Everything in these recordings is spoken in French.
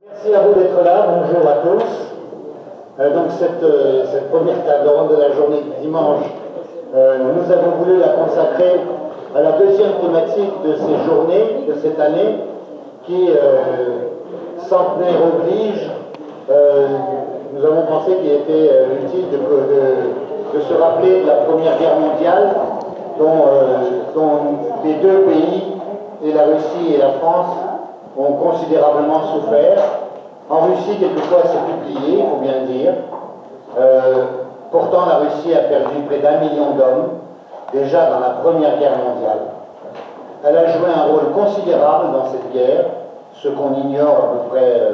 Merci à vous d'être là, bonjour à tous. Donc cette première table ronde de la journée du dimanche, nous avons voulu la consacrer à la deuxième thématique de ces journées, de cette année, qui, centenaire oblige, nous avons pensé qu'il était utile de se rappeler de la Première Guerre mondiale, dont les deux pays, et la Russie et la France, ont considérablement souffert. En Russie, quelquefois, c'est publié, il faut bien le dire. Pourtant, la Russie a perdu près d'1 million d'hommes, déjà dans la Première Guerre mondiale. Elle a joué un rôle considérable dans cette guerre, ce qu'on ignore à peu près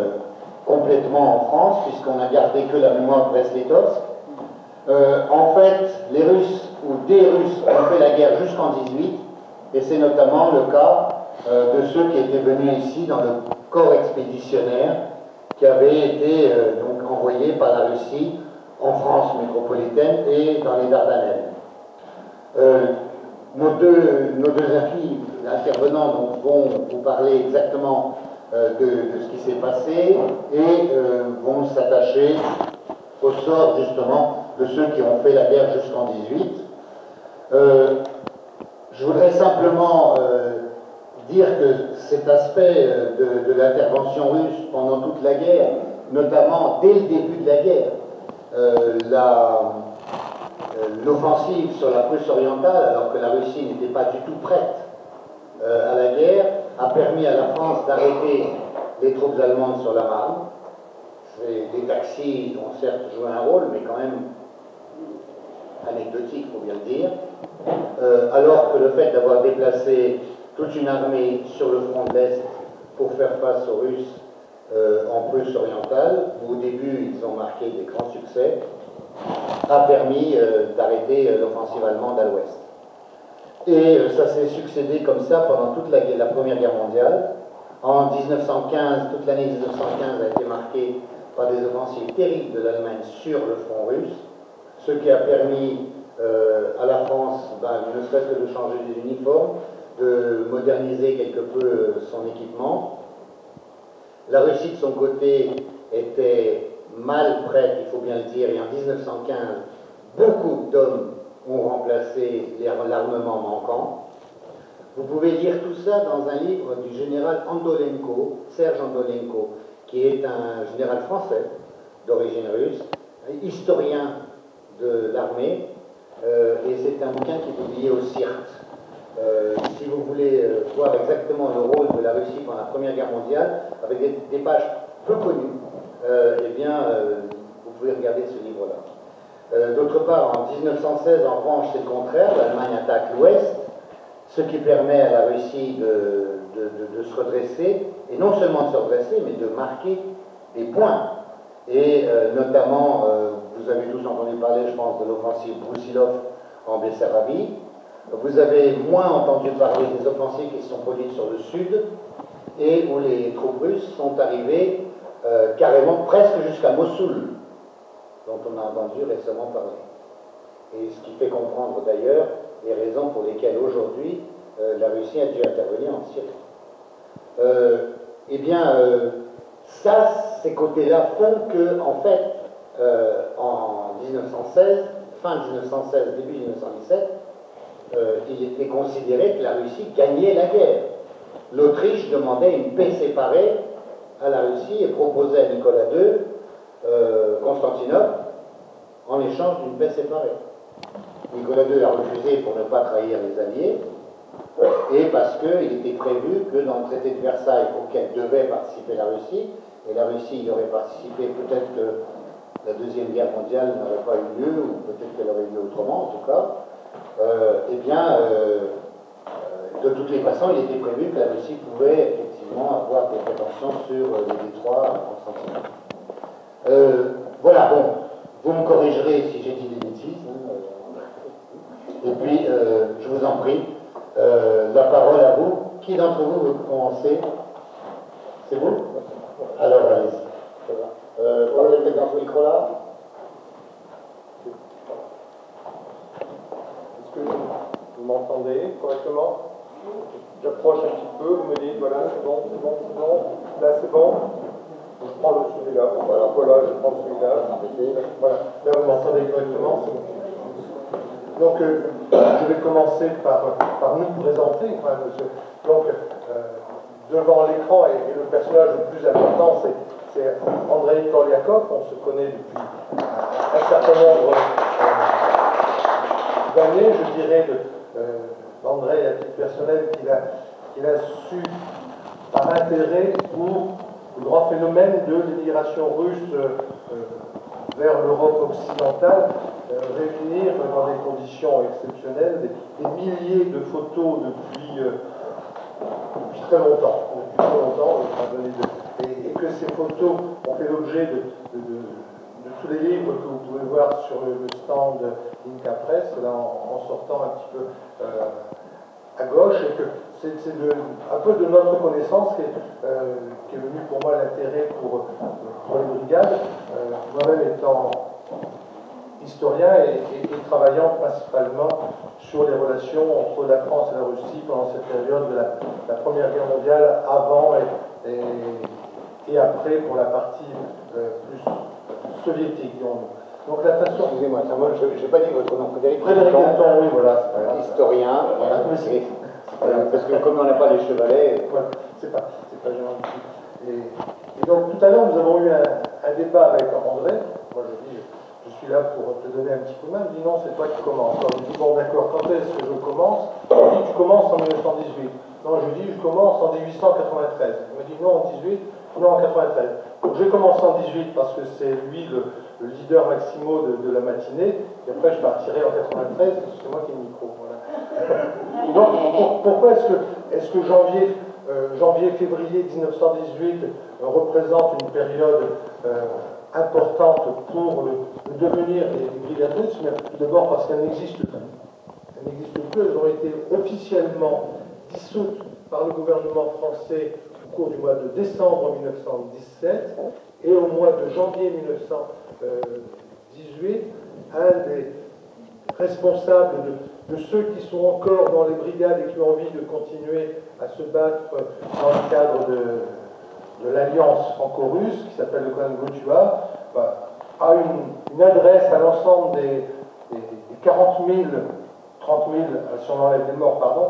complètement en France, puisqu'on n'a gardé que la mémoire de Brest-Litovsk. En fait, les Russes, ou des Russes, ont fait la guerre jusqu'en 18, et c'est notamment le cas de ceux qui étaient venus ici dans le corps expéditionnaire qui avait été donc envoyé par la Russie en France métropolitaine et dans les Dardanelles. Nos deux amis intervenants donc, vont vous parler exactement de ce qui s'est passé et vont s'attacher au sort justement de ceux qui ont fait la guerre jusqu'en 18. Je voudrais simplement dire que cet aspect de l'intervention russe pendant toute la guerre, notamment dès le début de la guerre, l'offensive sur la Prusse orientale, alors que la Russie n'était pas du tout prête à la guerre, a permis à la France d'arrêter les troupes allemandes sur la Marne. Les taxis ont certes joué un rôle, mais quand même anecdotique, il faut bien le dire, alors que le fait d'avoir déplacé toute une armée sur le front de l'Est pour faire face aux Russes en Prusse orientale, où au début ils ont marqué des grands succès, a permis d'arrêter l'offensive allemande à l'ouest. Et ça s'est succédé comme ça pendant toute la Première Guerre mondiale. En 1915, toute l'année 1915 a été marquée par des offensives terribles de l'Allemagne sur le front russe, ce qui a permis à la France, ne serait-ce que de changer des uniformes, de moderniser quelque peu son équipement. La Russie, de son côté, était mal prête, il faut bien le dire, et en 1915, beaucoup d'hommes ont remplacé l'armement manquant. Vous pouvez lire tout ça dans un livre du général Andolenko, Serge Andolenko, qui est un général français d'origine russe, historien de l'armée, et c'est un bouquin qui est publié au CIRT. Si vous voulez voir exactement le rôle de la Russie pendant la Première Guerre mondiale, avec des pages peu connues, vous pouvez regarder ce livre-là. D'autre part, en 1916, en revanche, c'est le contraire, l'Allemagne attaque l'Ouest, ce qui permet à la Russie de se redresser, et non seulement de se redresser, mais de marquer des points. Et notamment, vous avez tous entendu parler, je pense, de l'offensive Broussilov en Bessarabie. Vous avez moins entendu parler des offensives qui se sont produites sur le sud, et où les troupes russes sont arrivées carrément presque jusqu'à Mossoul, dont on a entendu récemment parler. Et ce qui fait comprendre d'ailleurs les raisons pour lesquelles aujourd'hui la Russie a dû intervenir en Syrie. Ces côtés-là font que, en fait, en 1916, fin 1916, début 1917, il était considéré que la Russie gagnait la guerre. L'Autriche demandait une paix séparée à la Russie et proposait à Nicolas II Constantinople en échange d'une paix séparée. Nicolas II a refusé pour ne pas trahir les Alliés, et parce qu'il était prévu que dans le traité de Versailles, auquel devait participer la Russie, et la Russie y aurait participé, peut-être que la Deuxième Guerre mondiale n'aurait pas eu lieu, ou peut-être qu'elle aurait eu lieu autrement en tout cas, de toutes les façons, il était prévu que la Russie pouvait effectivement avoir des prétentions sur les détroits à Constantinople. Voilà, bon, vous me corrigerez si j'ai dit des bêtises. Et puis, je vous en prie, la parole à vous. Qui d'entre vous veut commencer? C'est vous? Alors, allez-y. Parlez peut-être dans ce micro-là. Est-ce que vous m'entendez correctement? J'approche un petit peu, vous me dites, voilà, c'est bon, c'est bon, c'est bon. Là, c'est bon. Je prends celui-là. Voilà, je prends celui-là. Voilà, là vous m'entendez correctement. Donc, je vais commencer par nous présenter. Donc, devant l'écran, et le personnage le plus important, c'est Andrei Korliakov. On se connaît depuis un certain nombre d'années, je dirais, d'Andrei à titre personnel, qu'il a su, par intérêt, pour le grand phénomène de l'immigration russe vers l'Europe occidentale, réunir dans des conditions exceptionnelles des milliers de photos depuis très longtemps, et que ces photos ont fait l'objet de tous les livres que vous pouvez voir sur le stand Inca Press, là en sortant un petit peu à gauche, et que c'est un peu de notre connaissance qui est venu pour moi l'intérêt pour les brigades, moi-même étant historien et travaillant principalement sur les relations entre la France et la Russie pendant cette période de la Première Guerre mondiale, avant et après pour la partie plus soviétique. Donc la façon... Excusez-moi, je n'ai pas dit votre nom. Frédéric Danton, oui, voilà. Historien, voilà. Parce que comme on n'a pas les chevalets... Voilà, c'est pas gênant du tout. Et donc tout à l'heure, nous avons eu un débat avec André. Moi je dis, je suis là pour te donner un petit coup de main. Il me dit non, c'est toi qui commence. Alors je dis bon d'accord, quand est-ce que je commence? Il me dit tu commences en 1918. Non, je dis je commence en 1893. Il me dit non en 18, non en 93. Donc je commence en 18 parce que c'est lui le leader maximo de la matinée, et après je partirai en 93 parce que c'est moi qui ai le micro. Voilà. Donc pourquoi est-ce que janvier-février 1918 représente une période importante pour le devenir des brigades russes? Mais tout d'abord parce qu'elles n'existent plus. Elles n'existent plus, elles ont été officiellement dissoutes par le gouvernement français au cours du mois de décembre 1917, et au mois de janvier 1918, un des responsables de ceux qui sont encore dans les brigades et qui ont envie de continuer à se battre dans le cadre de l'alliance franco-russe, qui s'appelle le colonel Gotua, a une adresse à l'ensemble des 40 000, 30 000, si on enlève les morts, pardon,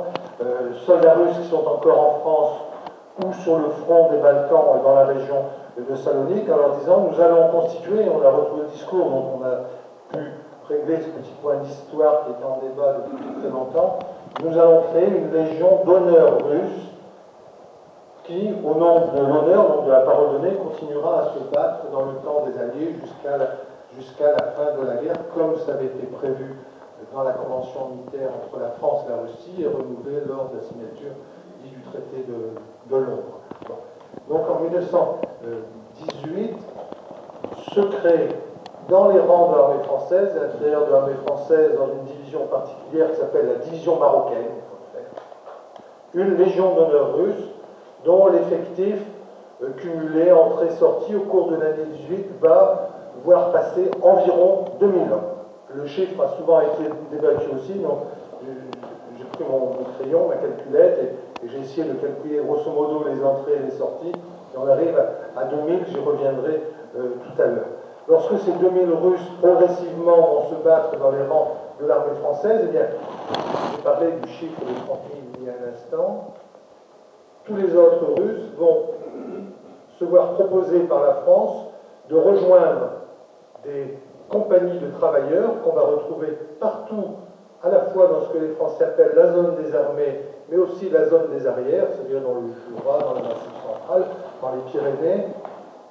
soldats russes qui sont encore en France ou sur le front des Balkans dans la région de Salonique, en leur disant nous allons constituer, on a retrouvé le discours dont on a pu régler ce petit point d'histoire qui était en débat depuis très longtemps, nous allons créer une légion d'honneur russe qui, au nom de l'honneur, donc de la parole donnée, continuera à se battre dans le camp des Alliés jusqu'à la fin de la guerre, comme ça avait été prévu dans la convention militaire entre la France et la Russie et renouvelé lors de la signature du traité de Londres. Bon. Donc en 1918 se crée dans les rangs de l'armée française, à l'intérieur de l'armée française, dans une division particulière qui s'appelle la division marocaine, une légion d'honneur russe dont l'effectif cumulé, entrée-sortie au cours de l'année 18 va voir passer environ 2000 hommes. Le chiffre a souvent été débattu aussi, donc j'ai pris mon crayon, ma calculette, et j'ai essayé de calculer grosso modo les entrées et les sorties, et on arrive à 2000, j'y reviendrai tout à l'heure. Lorsque ces 2000 Russes progressivement vont se battre dans les rangs de l'armée française, eh bien, j'ai parlé du chiffre de 30 000 il y a un instant, tous les autres Russes vont se voir proposer par la France de rejoindre des compagnies de travailleurs qu'on va retrouver partout, à la fois dans ce que les Français appellent la zone des armées, mais aussi la zone des arrières, c'est-à-dire dans le Jura, dans le Massif central, dans les Pyrénées,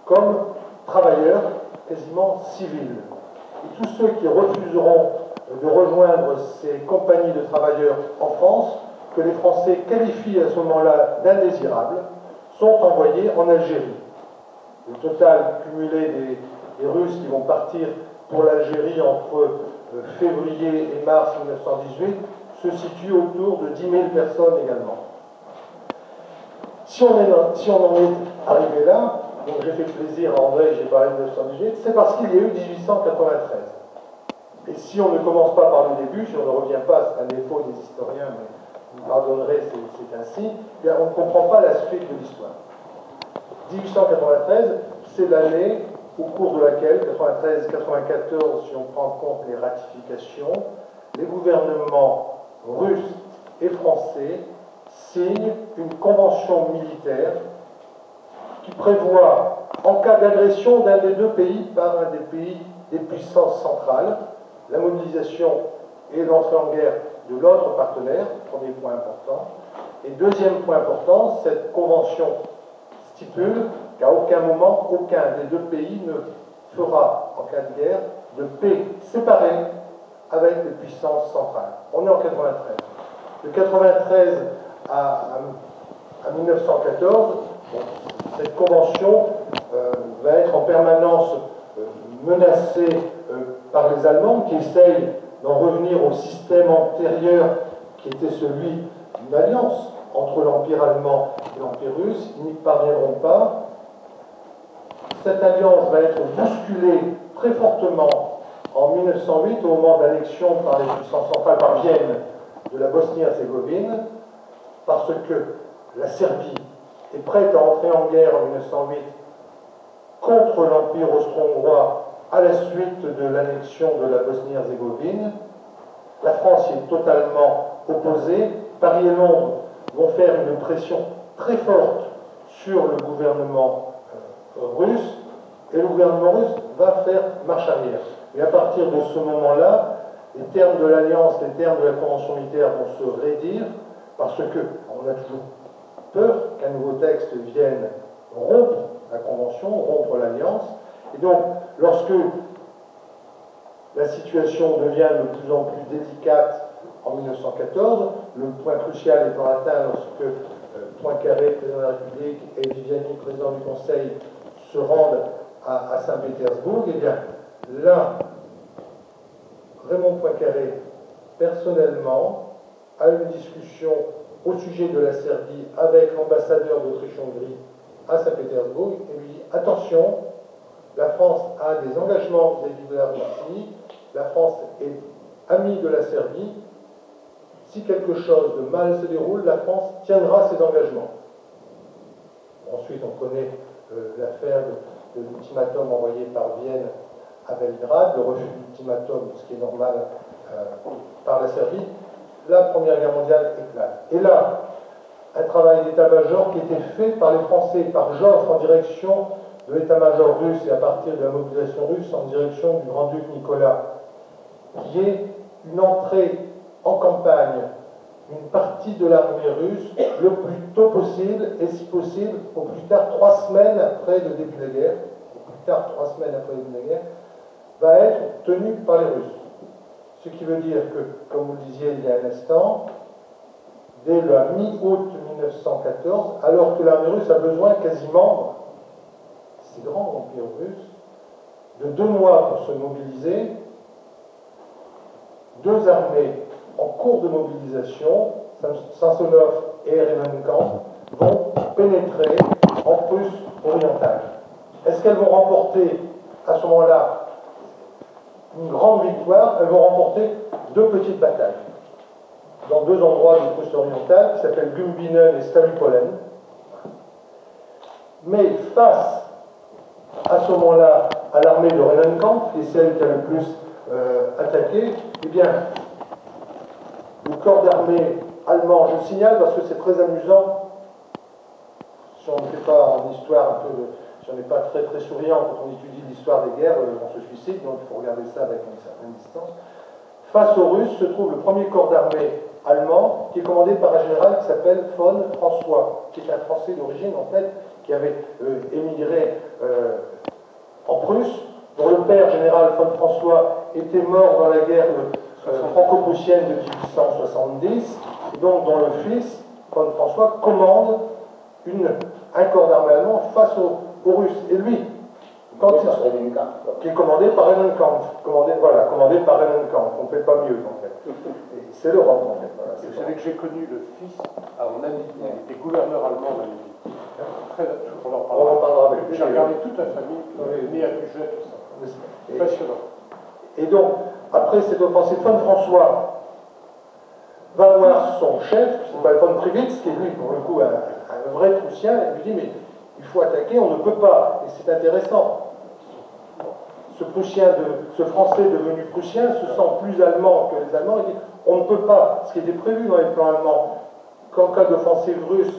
comme travailleurs quasiment civils. Et tous ceux qui refuseront de rejoindre ces compagnies de travailleurs en France, que les Français qualifient à ce moment-là d'indésirables, sont envoyés en Algérie. Le total cumulé des Russes qui vont partir pour l'Algérie entre février et mars 1918 se situe autour de 10 000 personnes également. Si on en est arrivé là, donc j'ai fait plaisir à André, j'ai parlé de 1918, c'est parce qu'il y a eu 1893. Et si on ne commence pas par le début, si on ne revient pas, c'est un défaut des historiens, mais vous me pardonnerez, c'est ainsi, bien on ne comprend pas la suite de l'histoire. 1893, c'est l'année au cours de laquelle, 93-94, si on prend en compte les ratifications, les gouvernements russes et français signent une convention militaire qui prévoit, en cas d'agression d'un des deux pays par un des pays des puissances centrales, la mobilisation et l'entrée en guerre de l'autre partenaire, premier point important. Et deuxième point important, cette convention stipule qu'à aucun moment, aucun des deux pays ne fera, en cas de guerre, de paix séparée avec les puissances centrales. On est en 93. De 93 à 1914, cette convention va être en permanence menacée par les Allemands qui essayent d'en revenir au système antérieur qui était celui d'une alliance entre l'Empire allemand et l'Empire russe. Ils n'y parviendront pas. Cette alliance va être bousculée très fortement en 1908 au moment de l'annexion par les puissances centrales par Vienne de la Bosnie-Herzégovine, parce que la Serbie est prête à entrer en guerre en 1908 contre l'Empire austro-hongrois à la suite de l'annexion de la Bosnie-Herzégovine. La France y est totalement opposée. Paris et Londres vont faire une pression très forte sur le gouvernement russe, et le gouvernement russe va faire marche arrière. Et à partir de ce moment-là, les termes de l'alliance, les termes de la convention militaire vont se raidir, parce que on a toujours peur qu'un nouveau texte vienne rompre la convention, rompre l'alliance. Et donc, lorsque la situation devient de plus en plus délicate en 1914, le point crucial étant atteint lorsque Poincaré, président de la République, et Viviani, président du Conseil, se rendent à Saint-Pétersbourg, et bien là, Raymond Poincaré, personnellement, a une discussion au sujet de la Serbie avec l'ambassadeur d'Autriche-Hongrie à Saint-Pétersbourg et lui dit attention, la France a des engagements vis-à-vis de la Russie, la France est amie de la Serbie, si quelque chose de mal se déroule, la France tiendra ses engagements. Ensuite, on connaît l'affaire de l'ultimatum envoyé par Vienne à Belgrade, le refus de l'ultimatum, ce qui est normal par la Serbie. La Première Guerre mondiale éclate. Et là, un travail d'état-major qui était fait par les Français, par Joffre en direction de l'état-major russe et à partir de la mobilisation russe en direction du grand-duc Nicolas, qui est une entrée en campagne, une partie de l'armée russe le plus tôt possible, et si possible, au plus tard 3 semaines après le début de la guerre, au plus tard 3 semaines après le début de la guerre, va être tenue par les Russes. Ce qui veut dire que, comme vous le disiez il y a un instant, dès la mi-août 1914, alors que l'armée russe a besoin quasiment, c'est grand l'Empire russe, de 2 mois pour se mobiliser, 2 armées en cours de mobilisation, Samsonov et Rennenkampf, vont pénétrer en Prusse orientale. Est-ce qu'elles vont remporter à ce moment-là une grande victoire? Elles vont remporter 2 petites batailles dans 2 endroits de Prusse orientale qui s'appellent Gumbinnen et Stallupollen. Mais face à ce moment-là à l'armée de Rennenkampf, qui est celle qui a le plus attaqué, eh bien, le corps d'armée allemand, je le signale parce que c'est très amusant, si on ne fait pas en histoire un peu si on n'est pas très très souriant quand on étudie l'histoire des guerres, on se suicide, donc il faut regarder ça avec une certaine distance. Face aux Russes se trouve le premier corps d'armée allemand qui est commandé par un général qui s'appelle von François, qui est un Français d'origine en fait, qui avait émigré en Prusse, dont le père général von François était mort dans la guerre franco-prussienne de 1870, et donc dont le fils, von François, commande un corps d'armée allemand face aux Russes. Et lui, quand qui est commandé par Rennenkampf, commandé par Rennenkampf, on ne fait pas mieux en fait. C'est l'Europe en fait. Voilà, vous savez que j'ai connu le fils en Namibie, il était gouverneur allemand en Namibie. On en parlera. J'ai regardé toute la famille, né à Puget, tout ça. Passionnant. Et donc, après cette offensive, von François va voir son chef, qui s'appelle von Priwitz, qui est lui, pour le coup, un vrai Prussien, et lui dit, mais il faut attaquer, on ne peut pas, et c'est intéressant. Ce Français devenu prussien se sent plus allemand que les Allemands, il dit on ne peut pas, ce qui était prévu dans les plans allemands, qu'en cas d'offensive russe,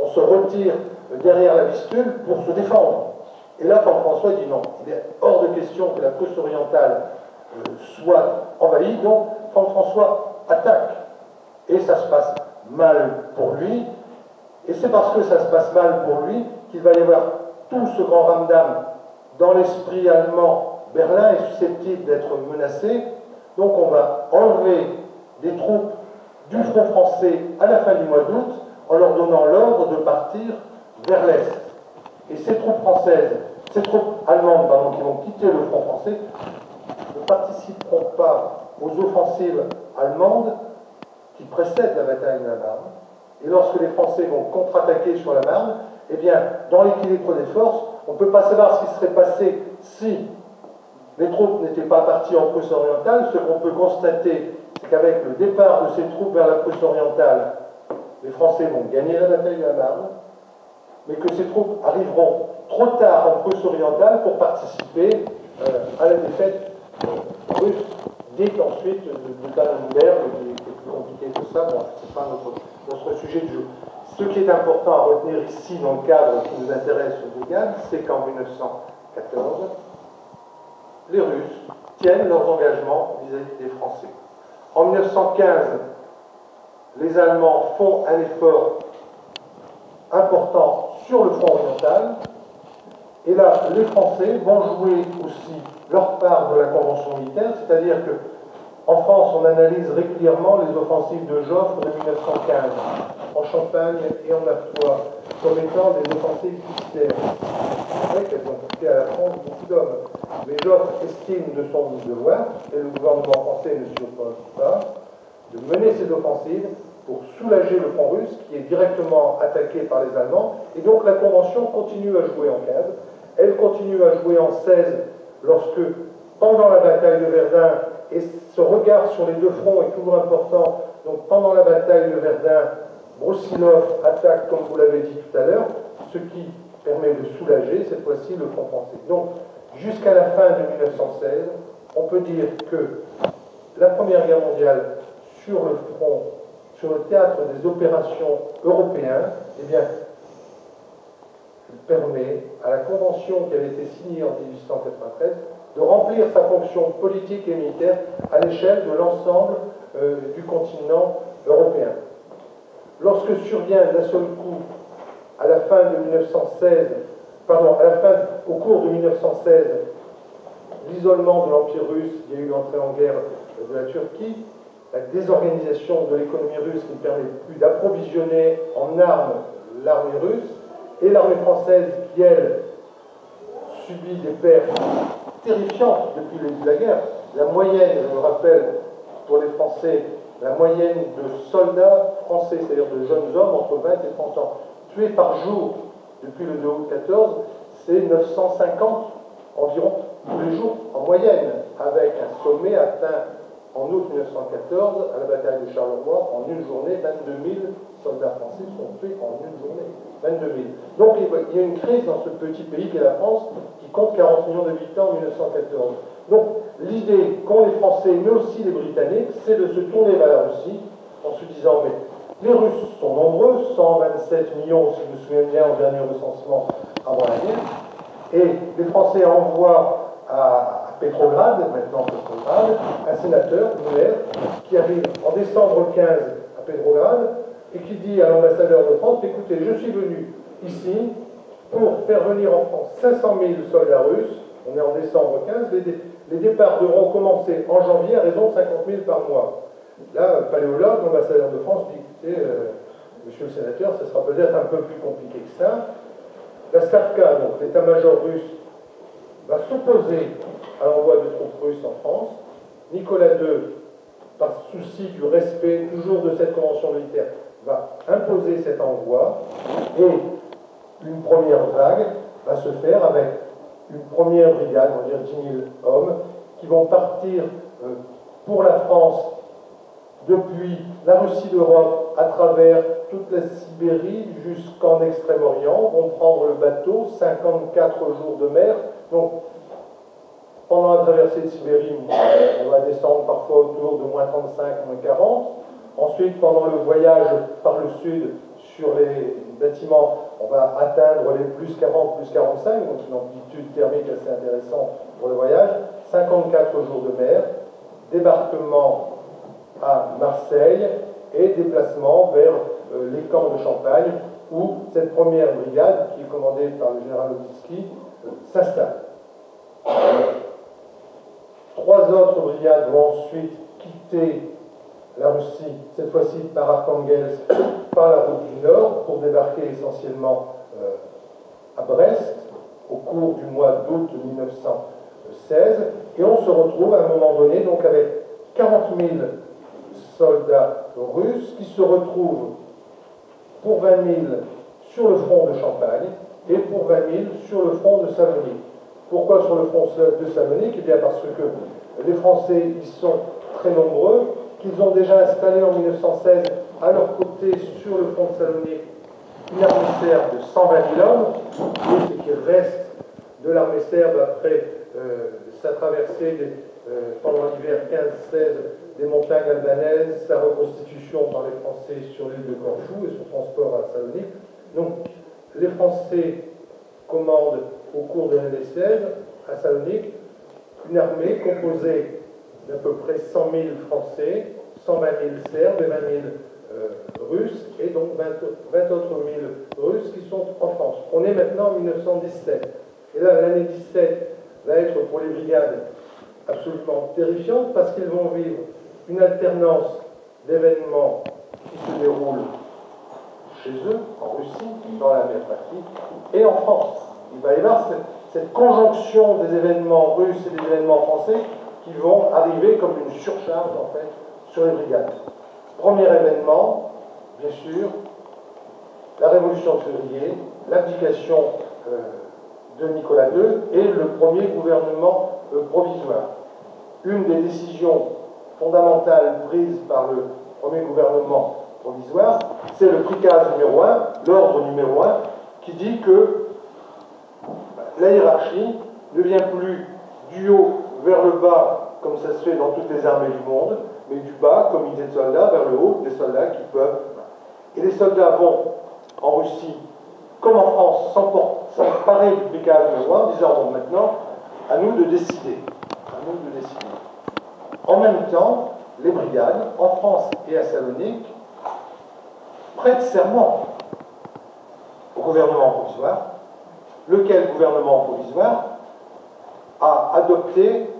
on se retire derrière la Vistule pour se défendre. Et là, François dit non, il est hors de question que la Prusse orientale soit envahie, donc François attaque. Et ça se passe mal pour lui, et c'est parce que ça se passe mal pour lui qu'il va y avoir tout ce grand ramdam dans l'esprit allemand. Berlin est susceptible d'être menacé, donc on va enlever des troupes du front français à la fin du mois d'août en leur donnant l'ordre de partir vers l'Est. Et ces troupes allemandes, qui vont quitter le front français, ne participeront pas aux offensives allemandes qui précèdent la bataille de la Marne. Et lorsque les Français vont contre-attaquer sur la Marne, eh bien, dans l'équilibre des forces, on ne peut pas savoir ce qui serait passé si les troupes n'étaient pas parties en Prusse orientale. Ce qu'on peut constater, c'est qu'avec le départ de ces troupes vers la Prusse orientale, les Français vont gagner la bataille de la Marne, mais que ces troupes arriveront trop tard en Prusse orientale pour participer à la défaite russe, dite ensuite de Tannenberg, qui est plus compliqué que ça. Bon, ce n'est pas notre sujet du jour. Ce qui est important à retenir ici, dans le cadre qui nous intéresse au Dégane, c'est qu'en 1914, les Russes tiennent leurs engagements vis-à-vis des Français. En 1915, les Allemands font un effort important sur le front oriental, et là, les Français vont jouer aussi leur part de la convention militaire, c'est-à-dire que en France, on analyse régulièrement les offensives de Joffre de 1915, en Champagne et en Artois, comme étant des offensives militaires. C'est vrai qu'elles ont coûté à la France beaucoup d'hommes. Mais Joffre estime de son devoir, et le gouvernement français ne s'y oppose pas, de mener ces offensives pour soulager le front russe, qui est directement attaqué par les Allemands. Et donc la Convention continue à jouer en 15. Elle continue à jouer en 16, lorsque, pendant la bataille de Verdun, et ce regard sur les deux fronts est toujours important. Donc pendant la bataille de Verdun, Broussilov attaque, comme vous l'avez dit tout à l'heure, ce qui permet de soulager, cette fois-ci, le front français. Donc, jusqu'à la fin de 1916, on peut dire que la Première Guerre mondiale, sur le front, sur le théâtre des opérations européennes, eh bien, permet à la Convention qui avait été signée en 1893 de remplir sa fonction politique et militaire à l'échelle de l'ensemble du continent européen. Lorsque survient d'un seul coup, à la fin de 1916, au cours de 1916, l'isolement de l'Empire russe, il y a eu l'entrée en guerre de la Turquie, la désorganisation de l'économie russe qui ne permet plus d'approvisionner en armes l'armée russe, et l'armée française qui, elle, subit des pertes terrifiantes depuis le début de la guerre. La moyenne, je me rappelle, pour les Français, la moyenne de soldats français, c'est-à-dire de jeunes hommes entre 20 et 30 ans, tués par jour depuis le 2 août 14, c'est 950 environ tous les jours en moyenne, avec un sommet atteint en août 1914 à la bataille de Charleroi. En une journée, 22 000 soldats français sont tués en une journée. 22 000. Donc il y a une crise dans ce petit pays qu'est la France, qui compte 40 millions d'habitants en 1914. Donc l'idée qu'ont les Français, mais aussi les Britanniques, c'est de se tourner vers la Russie en se disant, mais les Russes sont nombreux, 127 millions, si je me souviens bien, au dernier recensement avant la guerre, et les Français envoient à Pétrograd, maintenant Pétrograd, un sénateur, Muller, qui arrive en décembre 15 à Pétrograd, et qui dit à l'ambassadeur de France, écoutez, je suis venu ici pour faire venir en France 500 000 soldats russes, on est en décembre 15, les départs devront commencer en janvier à raison de 50 000 par mois. Là, paléologue, l'ambassadeur de France dit, écoutez, monsieur le sénateur, ce sera peut-être un peu plus compliqué que ça. La Stavka, donc l'état-major russe, va s'opposer à l'envoi de troupes russes en France. Nicolas II, par souci du respect toujours de cette convention militaire, va imposer cet envoi, et une première vague va se faire avec une première brigade, on va dire 10 000 hommes, qui vont partir pour la France depuis la Russie d'Europe à travers toute la Sibérie jusqu'en Extrême-Orient, vont prendre le bateau, 54 jours de mer. Donc, pendant la traversée de Sibérie, on va descendre parfois autour de moins 35, moins 40. Ensuite, pendant le voyage par le sud, sur les bâtiments, on va atteindre les plus 40, plus 45, donc une amplitude thermique assez intéressante pour le voyage. 54 jours de mer, débarquement à Marseille et déplacement vers les camps de Champagne, où cette première brigade, qui est commandée par le général Ossisky, s'installe. 3 autres brigades vont ensuite quitter la Russie, cette fois-ci par Arkhangelsk, par la route du Nord, pour débarquer essentiellement à Brest, au cours du mois d'août 1916. Et on se retrouve à un moment donné donc avec 40 000 soldats russes qui se retrouvent pour 20 000 sur le front de Champagne et pour 20 000 sur le front de Salonique. Pourquoi sur le front de Salonique? Eh bien parce que les Français y sont très nombreux, qu'ils ont déjà installé en 1916 à leur côté sur le front de Salonique une armée serbe de 120 000 hommes, et ce qui reste de l'armée serbe après sa traversée pendant l'hiver 15-16 des montagnes albanaises, sa reconstitution par les Français sur l'île de Corfou et son transport à Salonique. Donc les Français commandent au cours de l'année 16 à Salonique une armée composée d'à peu près 100 000 Français, 120 000 Serbes et 20 000 Russes, et donc 20 autres 000 Russes qui sont en France. On est maintenant en 1917. Et là, l'année 17 va être pour les brigades absolument terrifiante, parce qu'ils vont vivre une alternance d'événements qui se déroulent chez eux, en Russie, dans la mer Baltique, et en France. Il va y avoir cette conjonction des événements russes et des événements français qui vont arriver comme une surcharge, en fait, sur les brigades. Premier événement, bien sûr, la Révolution de février, l'abdication de Nicolas II et le premier gouvernement provisoire. Une des décisions fondamentales prises par le premier gouvernement provisoire, c'est le prikaz numéro 1, l'ordre numéro 1, qui dit que la hiérarchie ne vient plus du haut vers le bas, comme ça se fait dans toutes les armées du monde, mais du bas, comme unité de soldats, vers le haut, des soldats qui peuvent. Et les soldats vont, en Russie, comme en France, s'emparer du prikaz numéro 1, en disant, bon, maintenant, à nous de décider. À nous de décider. En même temps, les brigades, en France et à Salonique, prêtent serment au gouvernement provisoire, lequel gouvernement provisoire a adopté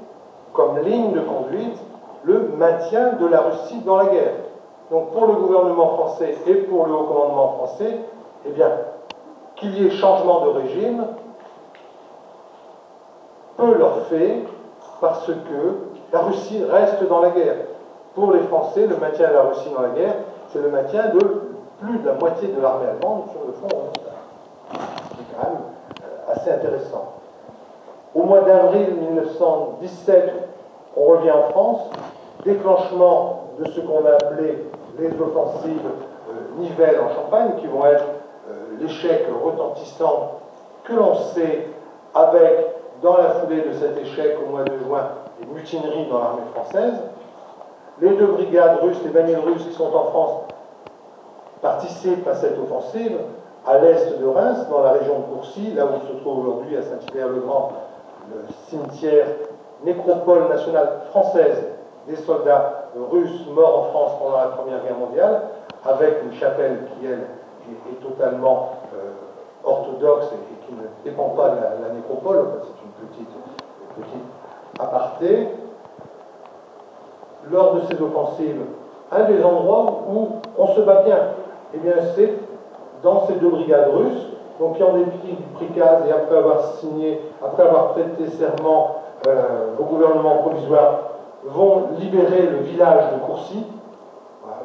comme ligne de conduite le maintien de la Russie dans la guerre. Donc pour le gouvernement français et pour le haut commandement français, eh bien, qu'il y ait changement de régime, peu leur fait parce que la Russie reste dans la guerre. Pour les Français, le maintien de la Russie dans la guerre, c'est le maintien de plus de la moitié de l'armée allemande sur le front oriental. C'est quand même assez intéressant. Au mois d'avril 1917, on revient en France, déclenchement de ce qu'on a appelé les offensives Nivelles en Champagne, qui vont être l'échec retentissant que l'on sait avec, dans la foulée de cet échec au mois de juin, des mutineries dans l'armée française. Les 2 brigades russes, les 20 000 Russes qui sont en France, participent à cette offensive à l'est de Reims, dans la région de Courcy, là où se trouve aujourd'hui à Saint-Hilaire-le-Grand le cimetière nécropole nationale française des soldats russes morts en France pendant la Première Guerre mondiale, avec une chapelle qui, elle, est totalement orthodoxe et qui ne dépend pas de la nécropole. Enfin, c'est une petite aparté. Lors de ces offensives, un des endroits où on se bat bien, eh bien, c'est dans ces 2 brigades russes, donc qui en dépit du prikaz et après avoir signé, après avoir prêté serment au gouvernement provisoire, vont libérer le village de Courcy, voilà,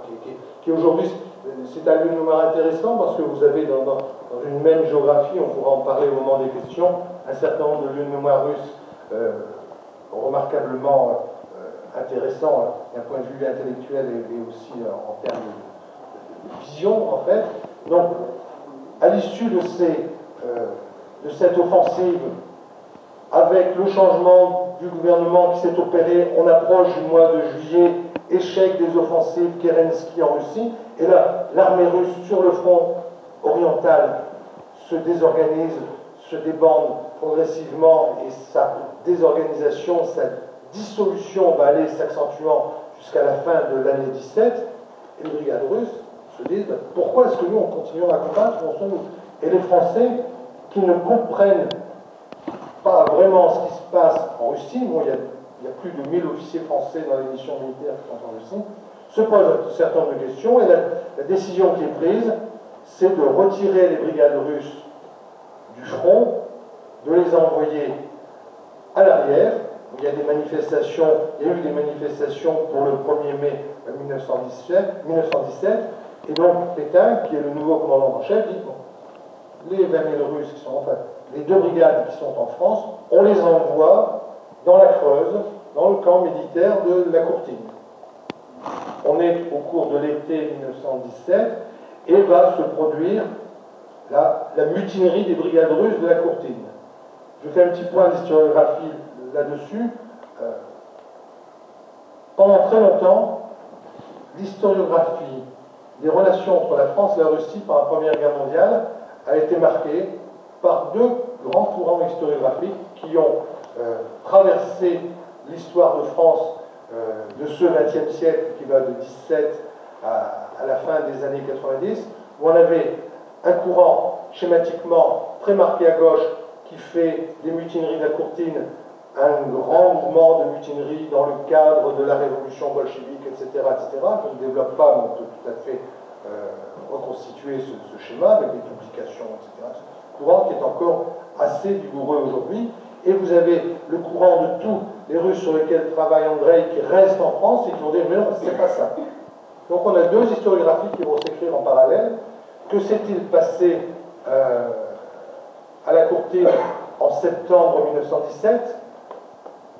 qui aujourd'hui, c'est un lieu de mémoire intéressant parce que vous avez dans une même géographie, on pourra en parler au moment des questions, un certain nombre de lieux de mémoire russes remarquablement intéressant d'un point de vue intellectuel et aussi en termes de vision, en fait. Donc, à l'issue de cette offensive, avec le changement du gouvernement qui s'est opéré, on approche du mois de juillet, échec des offensives Kerensky en Russie, et là, l'armée russe sur le front oriental se désorganise, se débande progressivement, et sa désorganisation, sa dissolution va aller s'accentuant jusqu'à la fin de l'année 17, et les brigades russes se disent pourquoi est-ce que nous on continuera à combattre, et les Français qui ne comprennent pas vraiment ce qui se passe en Russie, bon, il y a plus de 1000 officiers français dans les missions militaires qui sont en Russie, se posent un certain nombre de questions, et la décision qui est prise, c'est de retirer les brigades russes du front, de les envoyer à l'arrière. Il y a eu des manifestations pour le 1er mai 1917, et donc Pétain, qui est le nouveau commandant en chef, dit bon, les 20 000 Russes qui sont, enfin, les 2 brigades qui sont en France, on les envoie dans la Creuse, dans le camp militaire de la Courtine. On est au cours de l'été 1917 et va se produire la mutinerie des brigades russes de la Courtine. Je fais un petit point d'historiographie là-dessus. Pendant très longtemps, l'historiographie des relations entre la France et la Russie pendant la Première Guerre mondiale a été marquée par 2 grands courants historiographiques qui ont traversé l'histoire de France de ce XXe siècle qui va de 17 à la fin des années 90, où on avait un courant schématiquement très marqué à gauche qui fait des mutineries de la Courtine un grand mouvement de mutinerie dans le cadre de la révolution bolchevique, etc., etc. Je ne développe pas, mais on peut tout à fait reconstituer ce schéma avec des publications, etc. Courant qui est encore assez vigoureux aujourd'hui. Et vous avez le courant de tous les Russes sur lesquels travaille Andrei qui restent en France et qui vont dire mais non, c'est pas ça. Donc on a 2 historiographies qui vont s'écrire en parallèle. Que s'est-il passé à la Courtine en septembre 1917?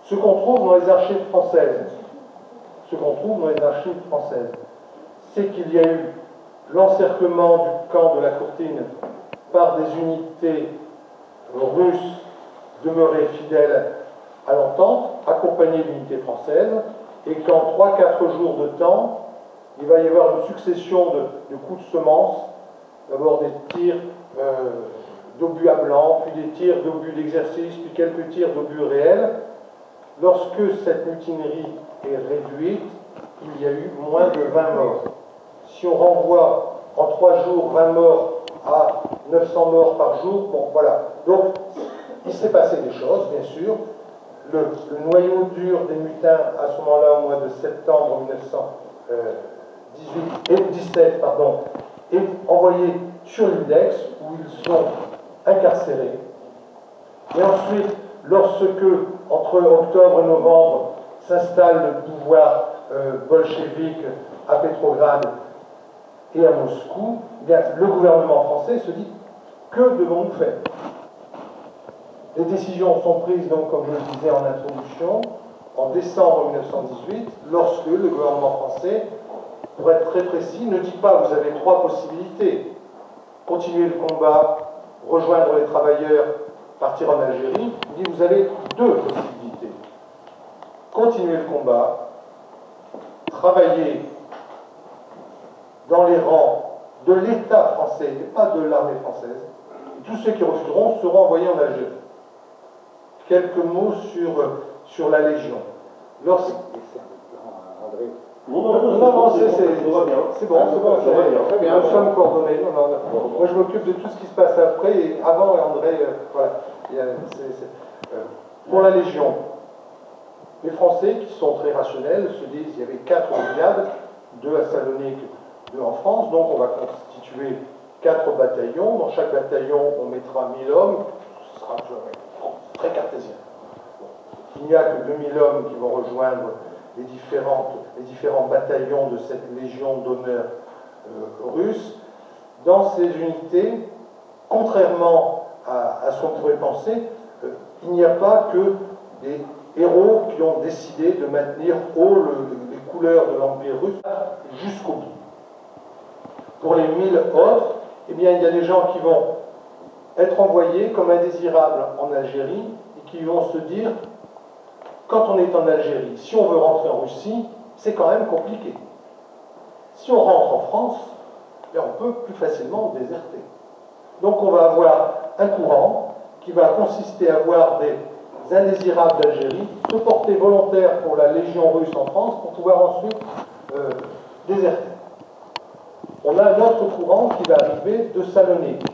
Ce qu'on trouve dans les archives françaises, c'est qu'il y a eu l'encerclement du camp de la Courtine par des unités russes demeurées fidèles à l'entente, accompagnées d'unités françaises, et qu'en 3-4 jours de temps, il va y avoir une succession de coups de semonce, d'abord des tirs d'obus à blanc, puis des tirs d'obus d'exercice, puis quelques tirs d'obus réels. Lorsque cette mutinerie est réduite, il y a eu moins de 20 morts. Si on renvoie en 3 jours 20 morts à 900 morts par jour, bon voilà. Donc, il s'est passé des choses, bien sûr. Le noyau dur des mutins, à ce moment-là, au mois de septembre 1917, est envoyé sur l'Index, où ils sont incarcérés. Et ensuite, lorsque, entre octobre et novembre, s'installe le pouvoir bolchevique à Petrograd et à Moscou, eh bien, le gouvernement français se dit que devons-nous faire? Les décisions sont prises, donc, comme je le disais en introduction, en décembre 1918, lorsque le gouvernement français, pour être très précis, ne dit pas vous avez 3 possibilités: continuer le combat, rejoindre les travailleurs, partir en Algérie. Il dit vous avez 2 possibilités: continuer le combat, travailler dans les rangs de l'État français et pas de l'armée française, et tous ceux qui refuseront seront envoyés en Algérie. Quelques mots sur la Légion. Non, c'est bon, très bien, nous sommes coordonnés. Moi, je m'occupe de tout ce qui se passe après, et avant, André, voilà. Pour la Légion, les Français, qui sont très rationnels, se disent il y avait 4 brigades, 2 à Salonique, 2 en France, donc on va constituer 4 bataillons. Dans chaque bataillon, on mettra 1000 hommes. Ce sera très cartésien. Il n'y a que 2000 hommes qui vont rejoindre les différents bataillons de cette légion d'honneur russe. Dans ces unités, contrairement à ce qu'on pourrait penser, il n'y a pas que des héros qui ont décidé de maintenir haut les couleurs de l'Empire russe jusqu'au bout. Pour les 1000 autres, eh bien, il y a des gens qui vont être envoyés comme indésirables en Algérie et qui vont se dire, quand on est en Algérie, si on veut rentrer en Russie, c'est quand même compliqué. Si on rentre en France, eh on peut plus facilement déserter. Donc on va avoir un courant qui va consister à voir des indésirables d'Algérie se porter volontaires pour la Légion russe en France pour pouvoir ensuite déserter. On a un autre courant qui va arriver de Salonique.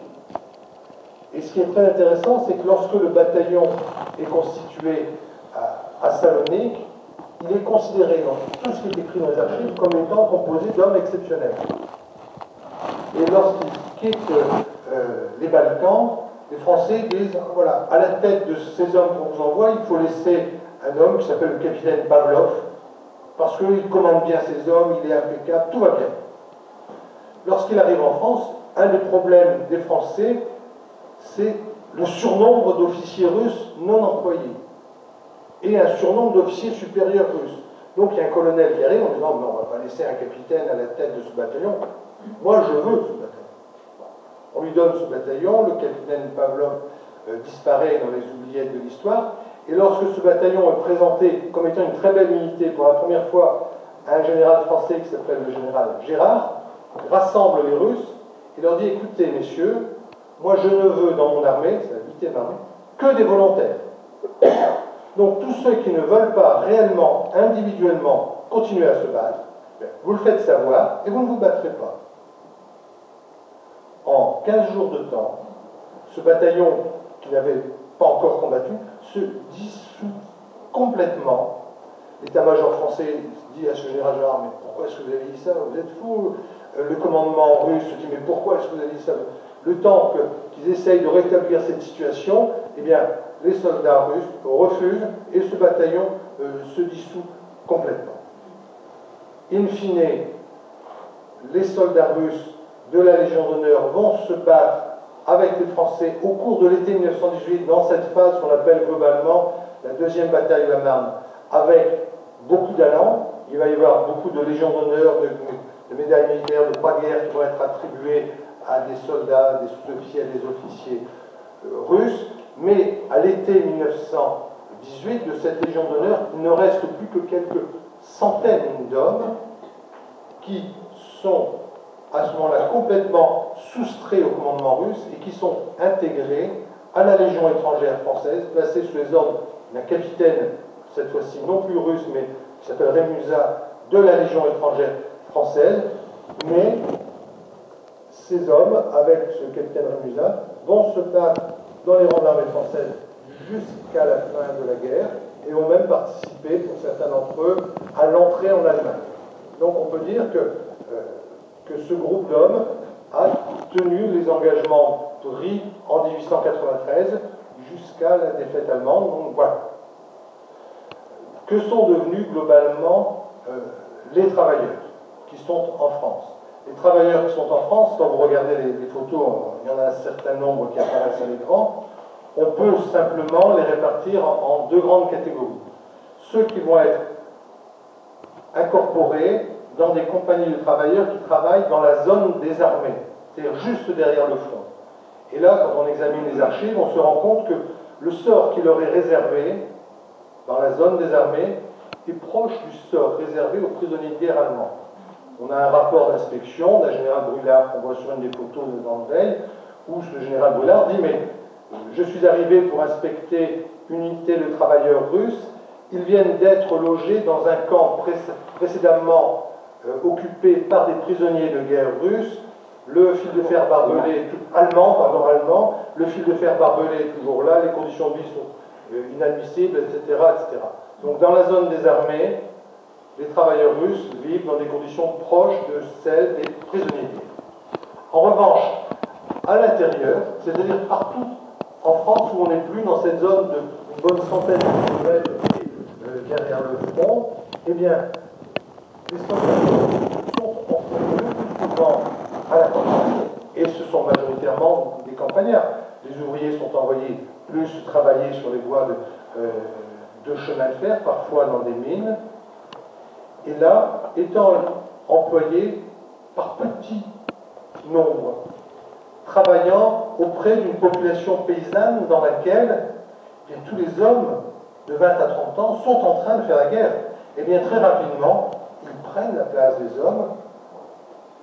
Et ce qui est très intéressant, c'est que lorsque le bataillon est constitué à Salonique, il est considéré dans tout ce qui est écrit dans les archives comme étant composé d'hommes exceptionnels. Et lorsqu'ils quittent les Balkans, les Français disent, voilà, à la tête de ces hommes qu'on vous envoie, il faut laisser un homme qui s'appelle le capitaine Pavlov, parce qu'il commande bien ses hommes, il est impeccable, tout va bien. Lorsqu'il arrive en France, un des problèmes des Français, c'est le surnombre d'officiers russes non employés et un surnombre d'officiers supérieurs russes. Donc il y a un colonel qui arrive en disant, non, on ne va pas laisser un capitaine à la tête de ce bataillon. Moi, je veux ce bataillon. On lui donne ce bataillon, le capitaine Pavlov disparaît dans les oubliettes de l'histoire, et lorsque ce bataillon est présenté comme étant une très belle unité pour la première fois à un général français qui s'appelle le général Gérard, rassemble les Russes et leur dit, écoutez messieurs, moi je ne veux dans mon armée, c'est la 8e armée, que des volontaires. Donc tous ceux qui ne veulent pas réellement, individuellement, continuer à se battre, vous le faites savoir et vous ne vous battrez pas. En 15 jours de temps, ce bataillon qui n'avait pas encore combattu se dissout complètement. L'état-major français dit à ce général Gérard, mais pourquoi est-ce que vous avez dit ça? Vous êtes fou. Le commandement russe dit, mais pourquoi est-ce que vous avez dit ça? Le temps qu'ils essayent de rétablir cette situation, eh bien, les soldats russes refusent et ce bataillon se dissout complètement. In fine, les soldats russes de la Légion d'honneur vont se battre avec les Français au cours de l'été 1918 dans cette phase qu'on appelle globalement la deuxième bataille de la Marne, avec beaucoup d'allants. Il va y avoir beaucoup de Légions d'honneur, de médailles militaires, de croix de guerre qui vont être attribuées à des soldats, des sous-officiers, à des officiers russes. Mais à l'été 1918, de cette Légion d'honneur, il ne reste plus que quelques centaines d'hommes qui sont à ce moment-là complètement soustraits au commandement russe et qui sont intégrés à la Légion étrangère française, placés sous les ordres d'un capitaine, cette fois-ci non plus russe, mais qui s'appelle Rémusat, de la Légion étrangère française. Mais ces hommes, avec ce capitaine Rémusat, vont se battre dans les rangs de l'armée française jusqu'à la fin de la guerre et ont même participé, pour certains d'entre eux, à l'entrée en Allemagne. Donc on peut dire que ce groupe d'hommes a tenu les engagements pris en 1893 jusqu'à la défaite allemande. Donc voilà. Que sont devenus globalement les travailleurs qui sont en France? Les travailleurs qui sont en France, quand vous regardez les photos, il y en a un certain nombre qui apparaissent à l'écran, on peut simplement les répartir en deux grandes catégories. Ceux qui vont être incorporés dans des compagnies de travailleurs qui travaillent dans la zone des armées, c'est-à-dire juste derrière le front. Et là, quand on examine les archives, on se rend compte que le sort qui leur est réservé dans la zone des armées est proche du sort réservé aux prisonniers de guerre allemands. On a un rapport d'inspection d'un général Brûlard qu'on voit sur une des photos de Van Veil, où ce général Brûlard dit, mais je suis arrivé pour inspecter une unité de travailleurs russes, ils viennent d'être logés dans un camp précédemment occupé par des prisonniers de guerre russes, le fil de fer barbelé, allemand, le fil de fer barbelé est toujours là, les conditions de vie sont inadmissibles, etc., etc. Donc dans la zone des armées, les travailleurs russes vivent dans des conditions proches de celles des prisonniers de guerre. En revanche, à l'intérieur, c'est-à-dire partout en France où on n'est plus dans cette zone d'une bonne centaine de kilomètres derrière le front, eh bien, les soldats sont envoyés le plus souvent à la campagne, et ce sont majoritairement des campagnards. Les ouvriers sont envoyés plus travailler sur les voies de chemin de fer, parfois dans des mines, et là, étant employés par petits nombres, travaillant auprès d'une population paysanne dans laquelle bien, tous les hommes de 20 à 30 ans sont en train de faire la guerre. Et bien très rapidement, ils prennent la place des hommes,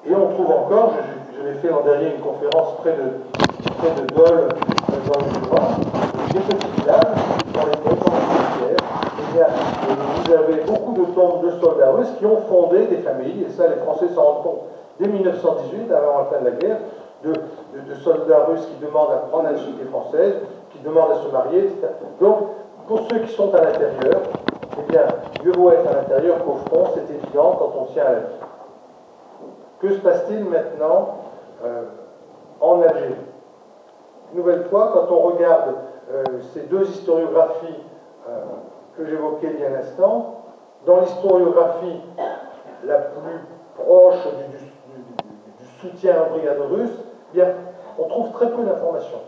et on trouve encore, je l'ai fait l'an dernier une conférence près de Dole, dans le Jura, des petits villages dans lesquels, dans les frontières, eh bien, vous avez beaucoup de tombes de soldats russes qui ont fondé des familles, et ça les Français s'en rendent compte dès 1918, avant la fin de la guerre, de soldats russes qui demandent à prendre la nationalité française, qui demandent à se marier, etc. Donc, pour ceux qui sont à l'intérieur, eh bien, mieux vaut être à l'intérieur qu'au front, c'est évident quand on tient à la vie. Que se passe-t-il maintenant en Algérie? Une nouvelle fois, quand on regarde ces deux historiographies que j'évoquais il y a un instant, dans l'historiographie la plus proche du soutien aux brigades russes, eh bien, on trouve très peu d'informations.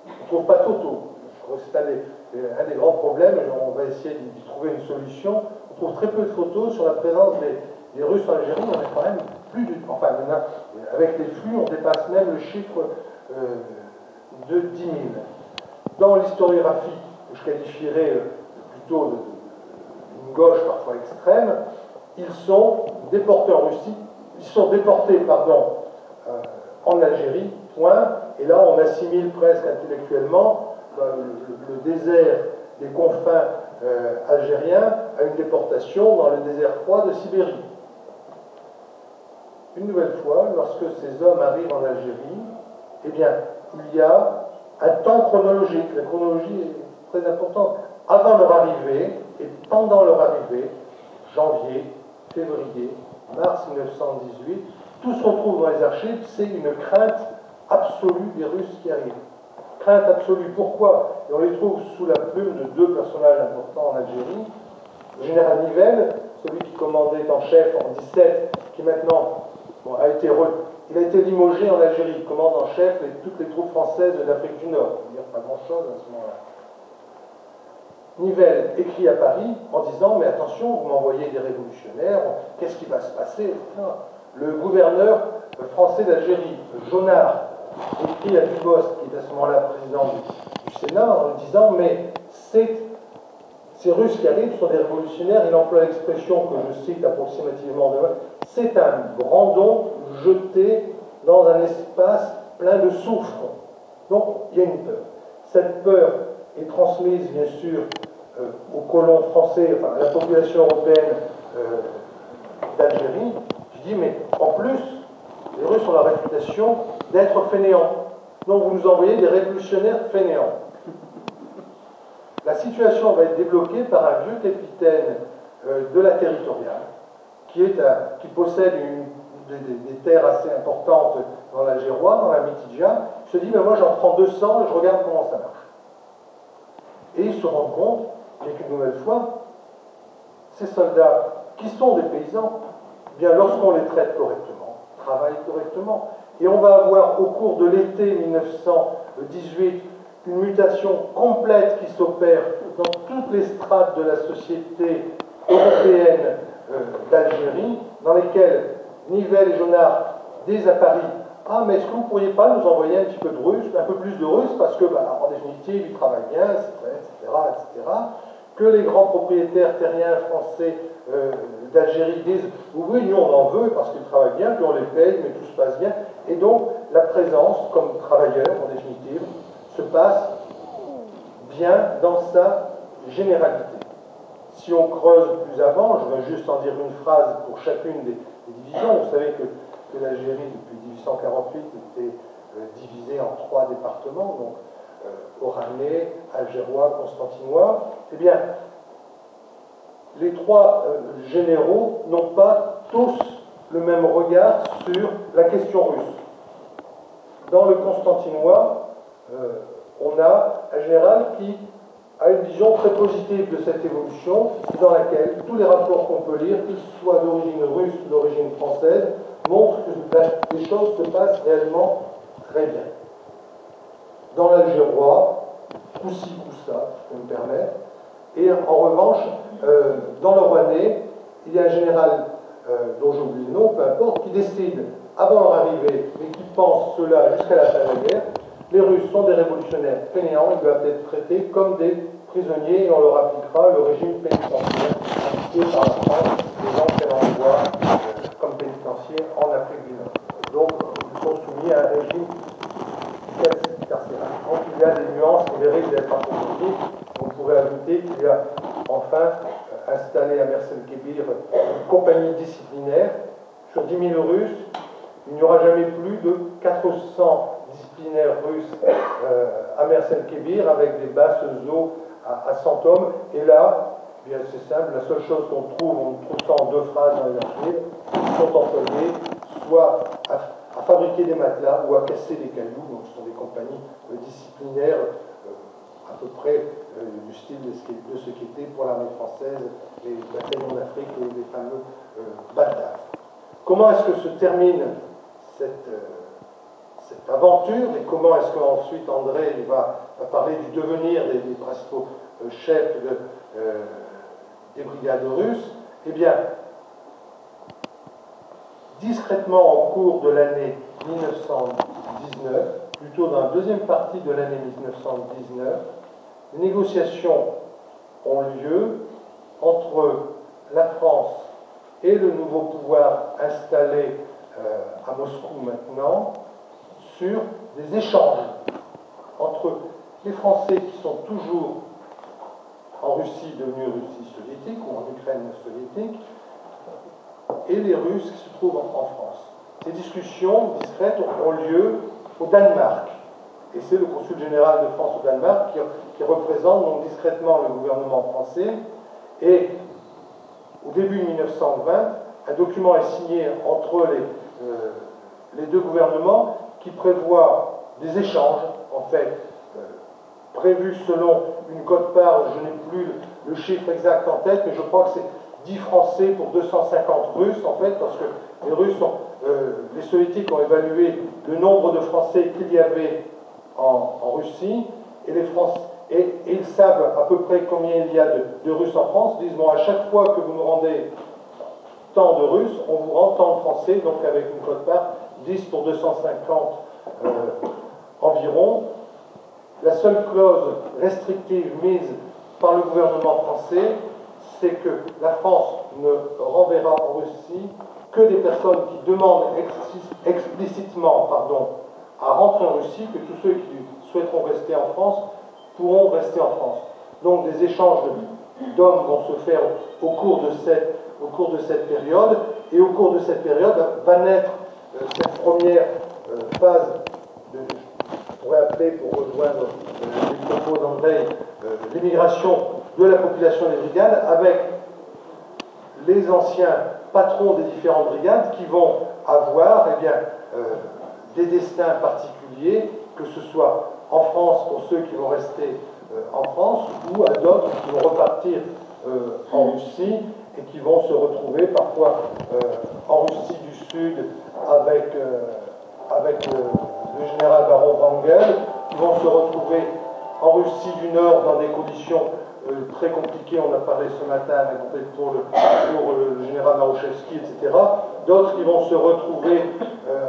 On ne trouve pas Toto. Je crois que c'est un des grands problèmes, et on va essayer d'y trouver une solution. On trouve très peu de photos sur la présence des Russes en Algérie. On est quand même plus du tout. Enfin, avec les flux, on dépasse même le chiffre de 10 000. Dans l'historiographie, que je qualifierais plutôt d'une gauche parfois extrême, ils sont déportés en Russie, ils sont déportés, en Algérie, point, et là on assimile presque intellectuellement le désert des confins algériens à une déportation dans le désert froid de Sibérie. Une nouvelle fois, lorsque ces hommes arrivent en Algérie, eh bien, il y a un temps chronologique. La chronologie est très importante. Avant leur arrivée et pendant leur arrivée, janvier, février, mars 1918, tout se retrouve dans les archives, c'est une crainte absolue des Russes qui arrivent. Crainte absolue. Pourquoi? Et on les trouve sous la plume de deux personnages importants en Algérie. Le général Nivelle, celui qui commandait en chef en 17, qui maintenant a été limogé en Algérie. Il commande en chef toutes les troupes françaises de l'Afrique du Nord. Il n'y a pas grand-chose à ce moment-là. Nivelle écrit à Paris en disant « Mais attention, vous m'envoyez des révolutionnaires, qu'est-ce qui va se passer ?» etc. Le gouverneur français d'Algérie, Jonard, écrit à Dubost, qui est à ce moment-là président du Sénat, en disant « Mais ces Russes qui arrivent sont des révolutionnaires. » Il emploie l'expression que je cite approximativement de c'est un brandon jeté dans un espace plein de soufre. Donc, il y a une peur. Cette peur est transmise, bien sûr, aux colons français, enfin à la population européenne d'Algérie. Je dis, mais en plus, les Russes ont la réputation d'être fainéants. Donc, vous nous envoyez des révolutionnaires fainéants. La situation va être débloquée par un vieux capitaine de la territoriale, qui possède des terres assez importantes dans l'Algérois, dans la Mitidja. Il se dit, mais moi j'en prends 200 et je regarde comment ça marche. Et il se rend compte, bien qu'une nouvelle fois, ces soldats, qui sont des paysans, bien lorsqu'on les traite correctement, travaillent correctement. Et on va avoir au cours de l'été 1918 une mutation complète qui s'opère dans toutes les strates de la société européenne d'Algérie, dans lesquelles Nivelle et Jonard disent à Paris « Ah, mais est-ce que vous ne pourriez pas nous envoyer un petit peu de Russes, un peu plus de Russes, parce que, en définitive, ils travaillent bien, etc. » Que les grands propriétaires terriens français d'Algérie disent « Oui, nous on en veut parce qu'ils travaillent bien, puis on les paye, mais tout se passe bien. » Et donc, la présence, comme travailleur, en définitive, se passe bien dans sa généralité. Si on creuse plus avant, je vais juste en dire une phrase pour chacune des divisions. Vous savez que l'Algérie, depuis 1848, était divisée en 3 départements, donc Oranais, Algérois, Constantinois. Eh bien, les 3 généraux n'ont pas tous le même regard sur la question russe. Dans le Constantinois, on a un général qui a une vision très positive de cette évolution, dans laquelle tous les rapports qu'on peut lire, qu'ils soient d'origine russe ou d'origine française, montrent que les choses se passent réellement très bien. Dans l'Algérois, coup-ci, coup-ça, si je peux me permettre, Et en revanche, dans le Rouennais, il y a un général dont j'ai oublié le nom, peu importe, qui décide, avant leur arrivée, mais qui pense cela jusqu'à la fin de la guerre, les Russes sont des révolutionnaires fainéants, ils doivent être traités comme des prisonniers et on leur appliquera le régime pénitentiaire appliqué par la France, les gens qu'elle envoie comme pénitenciers en Afrique du Nord. Donc, ils sont soumis à un régime carcéral. Donc, il y a des nuances qui méritent d'être approfondies. On pourrait ajouter qu'il y a enfin installé à Mersen-Kébir une compagnie disciplinaire. Sur 10 000 Russes, il n'y aura jamais plus de 400 disciplinaires russes à Mersen-Kébir avec des basses eaux à 100 hommes. Et là, bien c'est simple, la seule chose qu'on trouve, on trouve ça en 2 phrases dans les archives, ils sont employés soit à fabriquer des matelas ou à casser des cailloux. Donc ce sont des compagnies disciplinaires à peu près du style de ce qui était pour l'armée française, les bataillons d'Afrique et les fameux BATAF. Comment est-ce que se termine cette aventure et comment est-ce qu'ensuite André va parler du devenir des principaux chefs des brigades russes? Eh bien, discrètement au cours de l'année 1919, plutôt dans la deuxième partie de l'année 1919, les négociations ont lieu entre la France et le nouveau pouvoir installé à Moscou maintenant sur des échanges entre les Français qui sont toujours en Russie, devenue Russie soviétique, ou en Ukraine soviétique, et les Russes qui se trouvent en France. Ces discussions discrètes ont lieu au Danemark. Et c'est le consul général de France au Danemark qui représente donc discrètement le gouvernement français. Et au début de 1920, un document est signé entre les deux gouvernements qui prévoit des échanges, en fait, prévus selon une quote-part, je n'ai plus le chiffre exact en tête, mais je crois que c'est 10 Français pour 250 Russes, en fait, parce que les Russes les Soviétiques ont évalué le nombre de Français qu'il y avait en Russie, et et ils savent à peu près combien il y a de Russes en France. Ils disent, bon, à chaque fois que vous nous rendez tant de Russes, on vous rend tant de Français, donc avec une quote-part 10 pour 250 environ. La seule clause restrictive mise par le gouvernement français, c'est que la France ne renverra en Russie que des personnes qui demandent explicitement à rentrer en Russie, que tous ceux qui souhaiteront rester en France pourront rester en France. Donc des échanges d'hommes vont se faire au cours de cette période, et au cours de cette période va naître cette première phase je pourrais appeler, pour rejoindre les propos d'André, l'immigration de la population des brigades, avec les anciens patrons des différentes brigades qui vont avoir des destins particuliers, que ce soit en France pour ceux qui vont rester en France, ou à d'autres qui vont repartir en Russie et qui vont se retrouver parfois en Russie du Sud avec le général baron Wrangel, qui vont se retrouver en Russie du Nord dans des conditions très compliquées. On a parlé ce matin pour le général Marouchevski, etc. D'autres qui vont se retrouver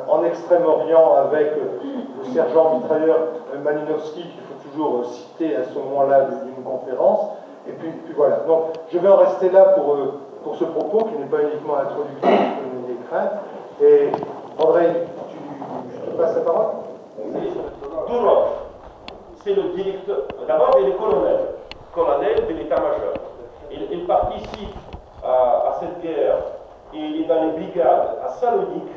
en Extrême-Orient avec le sergent mitrailleur Malinovski, qu'il faut toujours citer à ce moment-là d'une conférence. Et puis voilà. Donc je vais en rester là pour ce propos qui n'est pas uniquement introductif, mais des craintes. Et André, je te passe la parole. Durov, c'est le directeur, d'abord il est colonel de l'état-major. Il participe à cette guerre, il est dans les brigades à Salonique.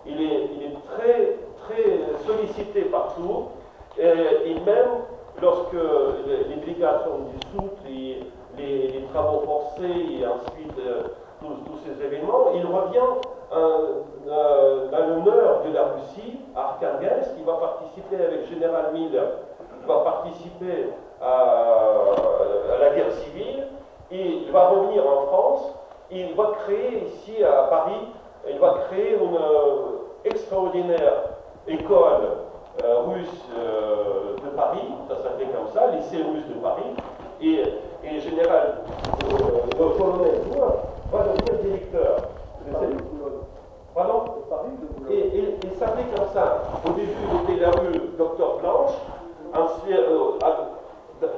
Il est très, très sollicité partout, et même lorsque les brigades sont dissoutes, les travaux forcés et ensuite tous ces événements, il revient dans le nord de la Russie, à Arkhangelsk, il va participer avec le général Miller, il va participer à la guerre civile, et il va revenir en France, et il va créer ici à Paris, il va créer une extraordinaire école russe de Paris, ça s'appelait comme ça, lycée russe de Paris, et général, le colonel Bourg va devenir directeur. Pardon? Et il s'appelait comme ça. Au début, il était la rue Docteur Blanche, ensuite,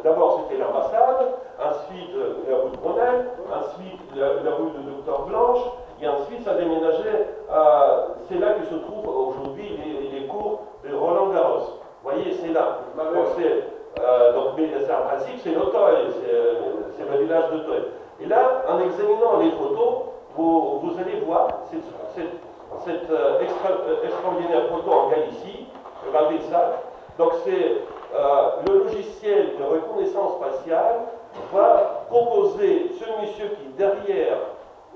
d'abord c'était l'ambassade, ensuite la rue de Brunel, ensuite la rue de Docteur Blanche, et ensuite ça déménageait à... C'est là que se trouvent aujourd'hui les cours de Roland Garros. Vous voyez, c'est là. Donc, en principe, c'est l'Auteuil, c'est le village d'Auteuil. Et là, en examinant les photos, vous allez voir cette extraordinaire photo en Galicie. Regardez ça. Donc, c'est le logiciel de reconnaissance faciale va proposer ce monsieur qui, derrière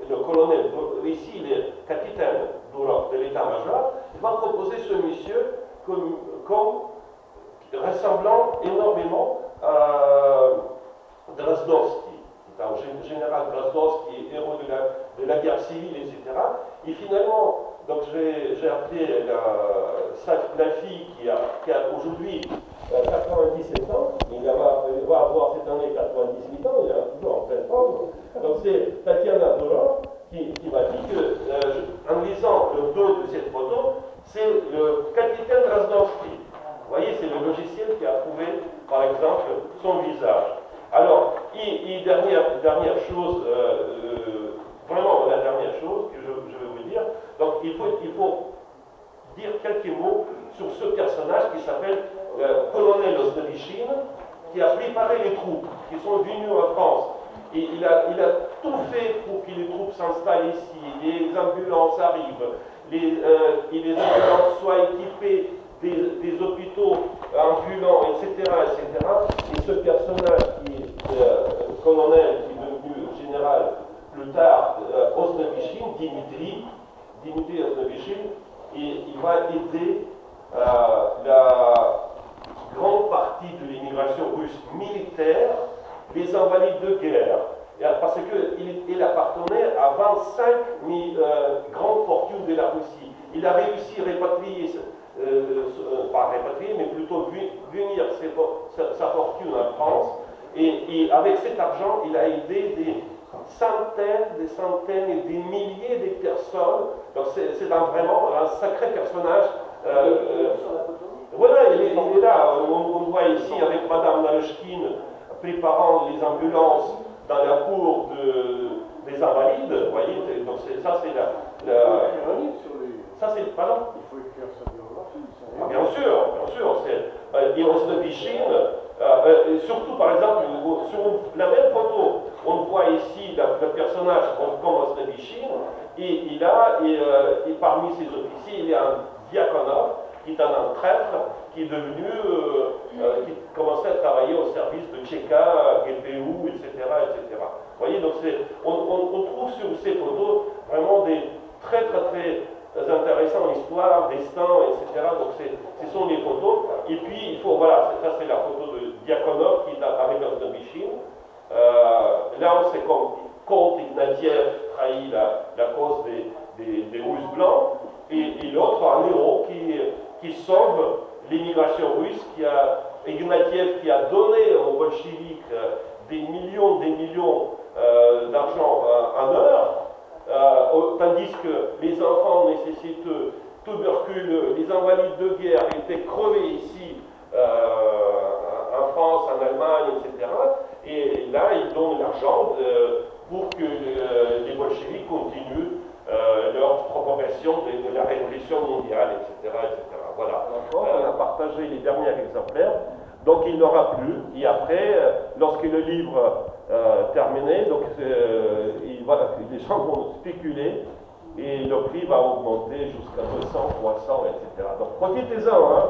le colonel, ici il est capitaine de l'état-major, il va proposer ce monsieur comme ressemblant énormément à Drasdowski, qui est un général Drasdowski, héros de la guerre civile, etc. Et finalement, donc j'ai appelé la fille qui a aujourd'hui 97 ans, il va avoir cette année 98 ans, il est toujours en pleine forme. Donc c'est Tatiana Dolor qui m'a dit que, en lisant le dos de cette photo, c'est le capitaine Drasdowski. Vous voyez, c'est le logiciel qui a trouvé, par exemple, son visage. Alors, dernière chose, vraiment la dernière chose que je veux vous dire, donc il faut dire quelques mots sur ce personnage qui s'appelle colonel Osnavichine, qui a préparé les troupes qui sont venues en France. Et il a tout fait pour que les troupes s'installent ici, les ambulances arrivent, les ambulances soient équipées des hôpitaux ambulants, etc., etc. Et ce personnage qui est colonel, qui est devenu général plus tard, Osnavichine, Dimitri Osnavichine, il va aider la grande partie de l'immigration russe militaire, les invalides de guerre, parce qu'il appartenait à 25 grandes fortunes de la Russie. Il a réussi à répatrier, pas répatrier, mais plutôt venir sa fortune en France, et avec cet argent, il a aidé des centaines et des milliers de personnes. Donc c'est vraiment un sacré personnage. Voilà, il est là. On voit ici avec Madame Narushkine préparant les ambulances dans la cour des invalides. Vous voyez, donc ça c'est ça c'est pardon. Il faut écrire sa biographie. Bien sûr. Et Osnavichine, surtout par exemple sur la même photo, on voit ici le personnage comme Osnavichine, et parmi ses officiers, il y a un Diakonov, qui est un traître, qui est devenu, qui commençait à travailler au service de Tchéka, GPU, etc., etc. Vous voyez, donc on trouve sur ces photos vraiment des très intéressants, histoire, destin, etc. Donc ce sont les photos. Et puis, il faut, voilà, ça c'est la photo de Diakonov qui est avec Osnavichine. Là, on sait quand Ignatiev trahit la cause des Russes blancs, et l'autre, un héros qui sauve l'immigration russe, Ignatiev qui a donné aux bolcheviks des millions d'argent en heure, tandis que les enfants nécessitent tubercules, les invalides de guerre étaient crevés ici, en France, en Allemagne, etc. Et là, ils donnent l'argent pour que les bolcheviks continuent leur propagation de la révolution mondiale, etc. Voilà. On a partagé les derniers exemplaires. Donc il n'aura plus. Et après, lorsque le livre terminé, donc les gens vont spéculer et le prix va augmenter jusqu'à 200, 300, etc. Donc profitez-en. Hein.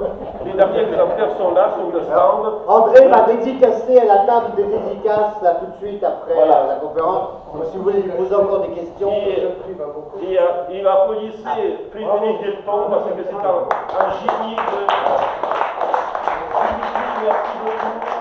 Les derniers exemplaires sont là sur le stand. André va dédicacer à la table des dédicaces là tout de suite après la conférence. Donc, si vous voulez lui poser encore des questions. Il a applaudissé Frédéric Delton parce que c'est un génie de... Merci beaucoup.